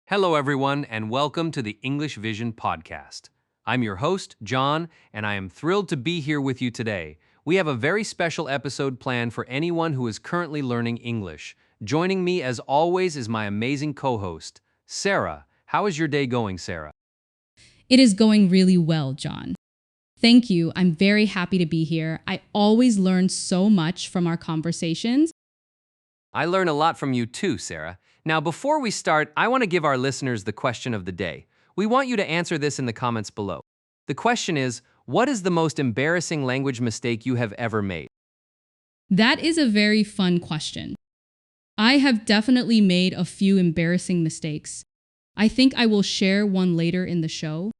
Hello, everyone, and welcome to the English Vision podcast. I'm your host, John, and I am thrilled to be here with you today. We have a very special episode planned for anyone who is currently learning English. Joining me, as always, is my amazing co-host, Sarah. How is your day going, Sarah? It is going really well, John. Thank you. I'm very happy to be here. I always learn so much from our conversations. I learn a lot from you too, Sarah. Now, before we start, I want to give our listeners the question of the day. We want you to answer this in the comments below. The question is, what is the most embarrassing language mistake you have ever made? That is a very fun question. I have definitely made a few embarrassing mistakes. I think I will share one later in the show.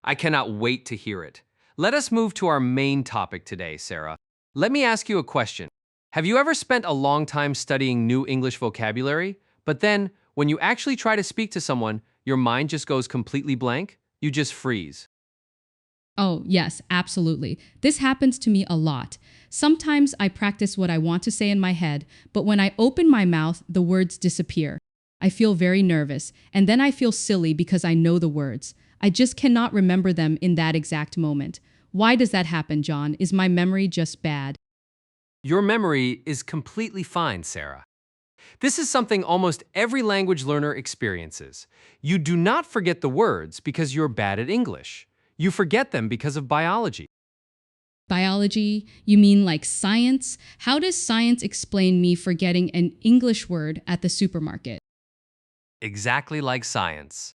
I cannot wait to hear it. Let us move to our main topic today, Sarah. Let me ask you a question. Have you ever spent a long time studying new English vocabulary, but then, when you actually try to speak to someone, your mind just goes completely blank? You just freeze. Oh, yes, absolutely. This happens to me a lot. Sometimes I practice what I want to say in my head, but when I open my mouth, the words disappear. I feel very nervous, and then I feel silly because I know the words. I just cannot remember them in that exact moment. Why does that happen, John? Is my memory just bad? Your memory is completely fine, Sarah. This is something almost every language learner experiences. You do not forget the words because you're bad at English. You forget them because of biology. Biology? You mean like science? How does science explain me forgetting an English word at the supermarket? Exactly like science.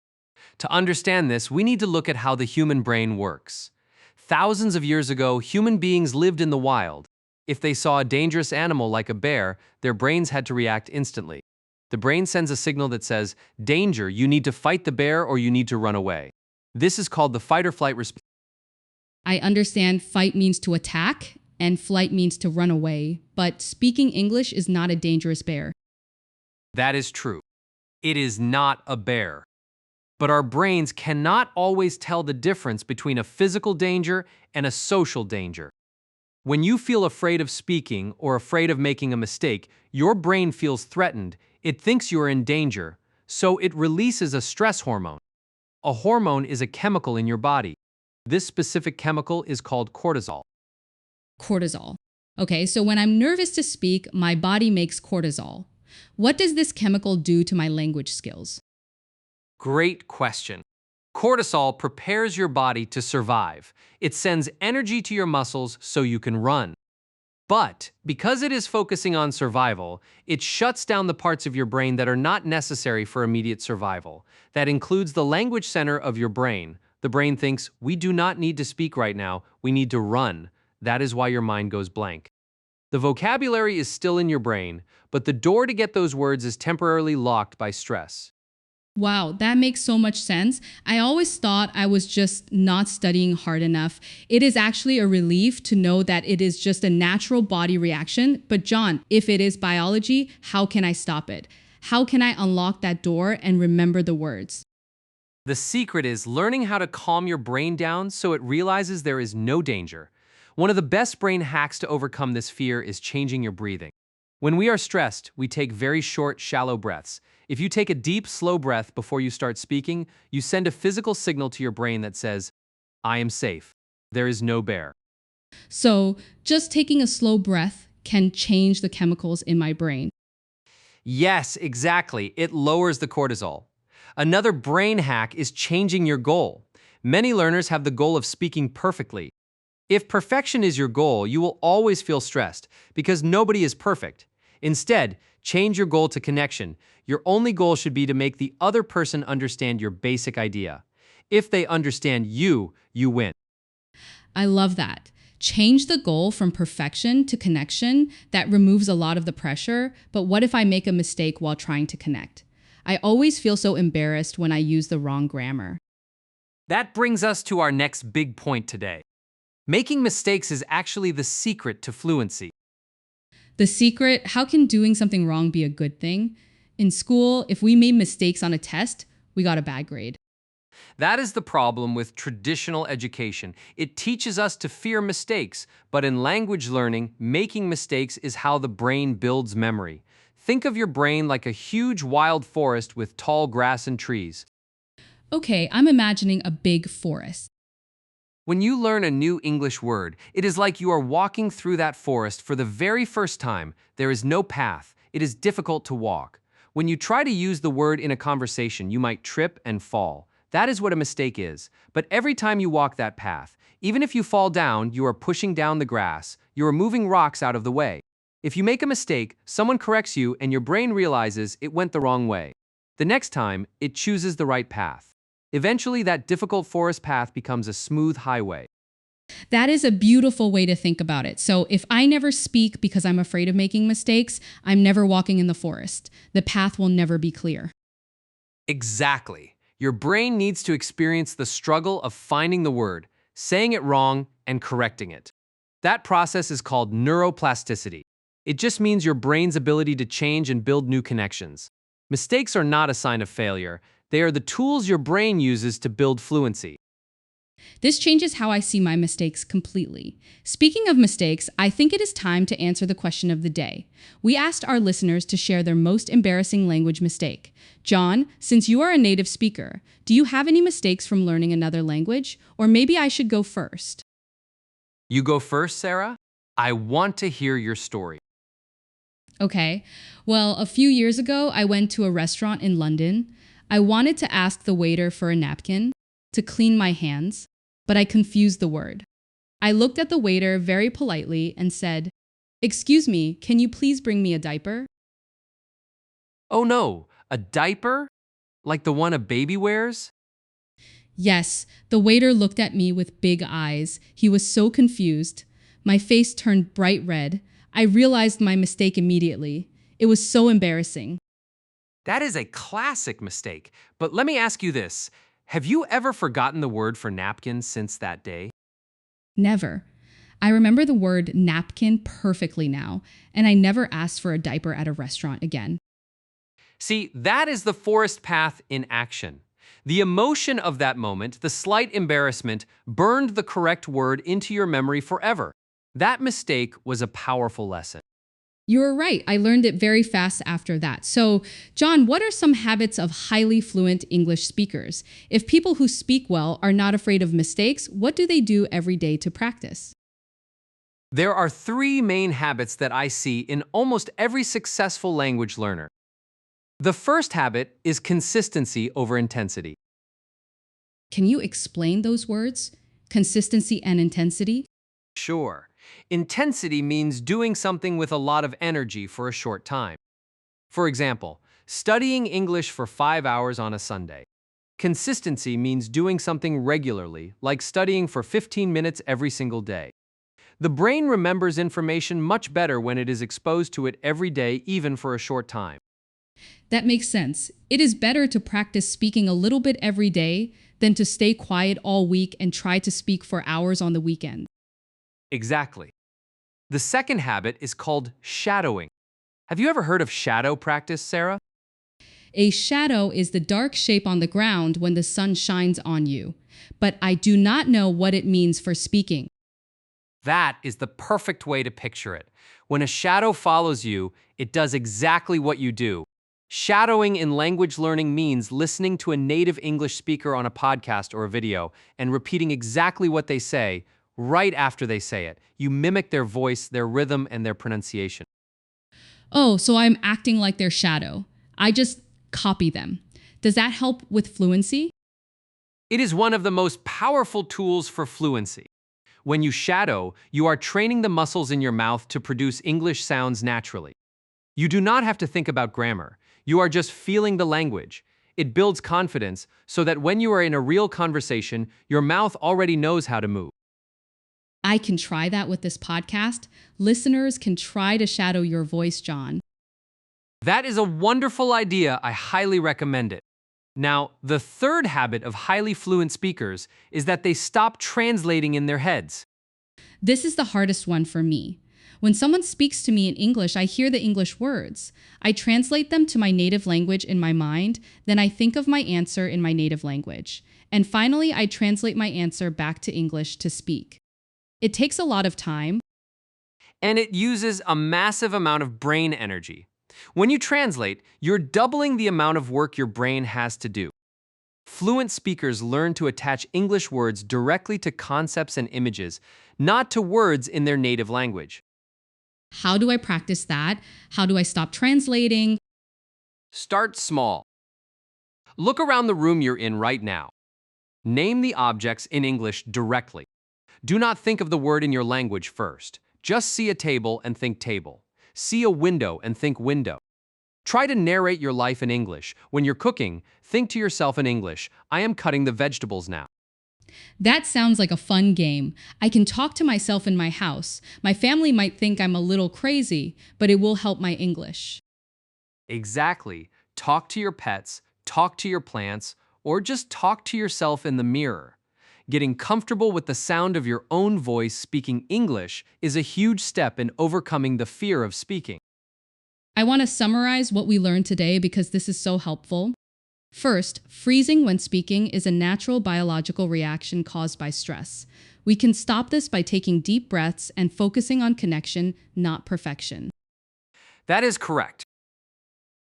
To understand this, we need to look at how the human brain works. Thousands of years ago, human beings lived in the wild. If they saw a dangerous animal like a bear, their brains had to react instantly. The brain sends a signal that says, "Danger, you need to fight the bear or you need to run away." This is called the fight or flight response. I understand fight means to attack and flight means to run away, but speaking English is not a dangerous bear. That is true. It is not a bear. But our brains cannot always tell the difference between a physical danger and a social danger. When you feel afraid of speaking or afraid of making a mistake, your brain feels threatened. It thinks you are in danger, so it releases a stress hormone. A hormone is a chemical in your body. This specific chemical is called cortisol. Cortisol. Okay, so when I'm nervous to speak, my body makes cortisol. What does this chemical do to my language skills? Great question. Cortisol prepares your body to survive. It sends energy to your muscles so you can run. But because it is focusing on survival, it shuts down the parts of your brain that are not necessary for immediate survival. That includes the language center of your brain. The brain thinks, we do not need to speak right now, we need to run. That is why your mind goes blank. The vocabulary is still in your brain, but the door to get those words is temporarily locked by stress. Wow, that makes so much sense. I always thought I was just not studying hard enough. It is actually a relief to know that it is just a natural body reaction. But John, if it is biology, how can I stop it? How can I unlock that door and remember the words? The secret is learning how to calm your brain down so it realizes there is no danger. One of the best brain hacks to overcome this fear is changing your breathing. When we are stressed, we take very short, shallow breaths. If you take a deep, slow breath before you start speaking, you send a physical signal to your brain that says, I am safe. There is no bear. So just taking a slow breath can change the chemicals in my brain. Yes, exactly. It lowers the cortisol. Another brain hack is changing your goal. Many learners have the goal of speaking perfectly. If perfection is your goal, you will always feel stressed because nobody is perfect. Instead, change your goal to connection. Your only goal should be to make the other person understand your basic idea. If they understand you, you win. I love that. Change the goal from perfection to connection. That removes a lot of the pressure. But what if I make a mistake while trying to connect? I always feel so embarrassed when I use the wrong grammar. That brings us to our next big point today. Making mistakes is actually the secret to fluency. The secret, how can doing something wrong be a good thing? In school, if we made mistakes on a test, we got a bad grade. That is the problem with traditional education. It teaches us to fear mistakes, but in language learning, making mistakes is how the brain builds memory. Think of your brain like a huge wild forest with tall grass and trees. Okay, I'm imagining a big forest. When you learn a new English word, it is like you are walking through that forest for the very first time. There is no path. It is difficult to walk. When you try to use the word in a conversation, you might trip and fall. That is what a mistake is. But every time you walk that path, even if you fall down, you are pushing down the grass. You are moving rocks out of the way. If you make a mistake, someone corrects you and your brain realizes it went the wrong way. The next time, it chooses the right path. Eventually, that difficult forest path becomes a smooth highway. That is a beautiful way to think about it. So if I never speak because I'm afraid of making mistakes, I'm never walking in the forest. The path will never be clear. Exactly. Your brain needs to experience the struggle of finding the word, saying it wrong, and correcting it. That process is called neuroplasticity. It just means your brain's ability to change and build new connections. Mistakes are not a sign of failure. They are the tools your brain uses to build fluency. This changes how I see my mistakes completely. Speaking of mistakes, I think it is time to answer the question of the day. We asked our listeners to share their most embarrassing language mistake. John, since you are a native speaker, do you have any mistakes from learning another language? Or maybe I should go first. You go first, Sarah? I want to hear your story. Okay. Well, a few years ago, I went to a restaurant in London. I wanted to ask the waiter for a napkin to clean my hands, but I confused the word. I looked at the waiter very politely and said, "Excuse me, can you please bring me a diaper?" Oh no, a diaper? Like the one a baby wears? Yes, the waiter looked at me with big eyes. He was so confused. My face turned bright red. I realized my mistake immediately. It was so embarrassing. That is a classic mistake. But let me ask you this. Have you ever forgotten the word for napkin since that day? Never. I remember the word napkin perfectly now, and I never asked for a diaper at a restaurant again. See, that is the forest path in action. The emotion of that moment, the slight embarrassment, burned the correct word into your memory forever. That mistake was a powerful lesson. You were right. I learned it very fast after that. So, John, what are some habits of highly fluent English speakers? If people who speak well are not afraid of mistakes, what do they do every day to practice? There are three main habits that I see in almost every successful language learner. The first habit is consistency over intensity. Can you explain those words? Consistency and intensity? Sure. Intensity means doing something with a lot of energy for a short time. For example, studying English for 5 hours on a Sunday. Consistency means doing something regularly, like studying for 15 minutes every single day. The brain remembers information much better when it is exposed to it every day, even for a short time. That makes sense. It is better to practice speaking a little bit every day than to stay quiet all week and try to speak for hours on the weekend. Exactly. The second habit is called shadowing. Have you ever heard of shadow practice, Sarah? A shadow is the dark shape on the ground when the sun shines on you, but I do not know what it means for speaking. That is the perfect way to picture it. When a shadow follows you, it does exactly what you do. Shadowing in language learning means listening to a native English speaker on a podcast or a video and repeating exactly what they say right after they say it. You mimic their voice, their rhythm, and their pronunciation. Oh, so I'm acting like their shadow. I just copy them. Does that help with fluency? It is one of the most powerful tools for fluency. When you shadow, you are training the muscles in your mouth to produce English sounds naturally. You do not have to think about grammar. You are just feeling the language. It builds confidence so that when you are in a real conversation, your mouth already knows how to move. I can try that with this podcast. Listeners can try to shadow your voice, John. That is a wonderful idea. I highly recommend it. Now, the third habit of highly fluent speakers is that they stop translating in their heads. This is the hardest one for me. When someone speaks to me in English, I hear the English words. I translate them to my native language in my mind, then I think of my answer in my native language. And finally, I translate my answer back to English to speak. It takes a lot of time. And it uses a massive amount of brain energy. When you translate, you're doubling the amount of work your brain has to do. Fluent speakers learn to attach English words directly to concepts and images, not to words in their native language. How do I practice that? How do I stop translating? Start small. Look around the room you're in right now. Name the objects in English directly. Do not think of the word in your language first. Just see a table and think table. See a window and think window. Try to narrate your life in English. When you're cooking, think to yourself in English, I am cutting the vegetables now. That sounds like a fun game. I can talk to myself in my house. My family might think I'm a little crazy, but it will help my English. Exactly. Talk to your pets, talk to your plants, or just talk to yourself in the mirror. Getting comfortable with the sound of your own voice speaking English is a huge step in overcoming the fear of speaking. I want to summarize what we learned today because this is so helpful. First, freezing when speaking is a natural biological reaction caused by stress. We can stop this by taking deep breaths and focusing on connection, not perfection. That is correct.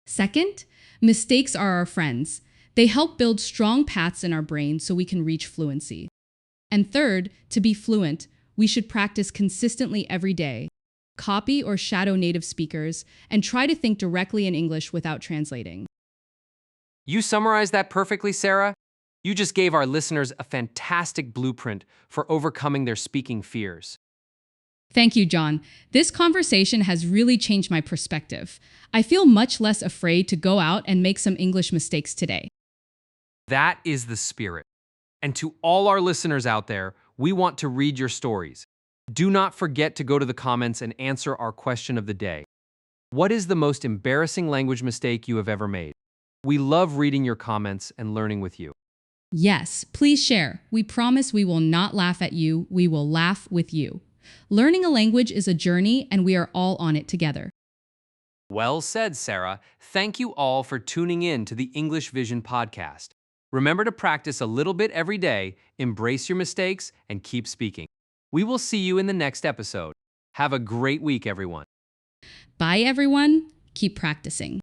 Second, mistakes are our friends. They help build strong paths in our brain so we can reach fluency. And third, to be fluent, we should practice consistently every day. Copy or shadow native speakers, and try to think directly in English without translating. You summarized that perfectly, Sarah. You just gave our listeners a fantastic blueprint for overcoming their speaking fears. Thank you, John. This conversation has really changed my perspective. I feel much less afraid to go out and make some English mistakes today. That is the spirit. And to all our listeners out there, we want to read your stories. Do not forget to go to the comments and answer our question of the day. What is the most embarrassing language mistake you have ever made? We love reading your comments and learning with you. Yes, please share. We promise we will not laugh at you, we will laugh with you. Learning a language is a journey, and we are all on it together. Well said, Sarah. Thank you all for tuning in to the English Vision podcast. Remember to practice a little bit every day, embrace your mistakes, and keep speaking. We will see you in the next episode. Have a great week, everyone. Bye, everyone. Keep practicing.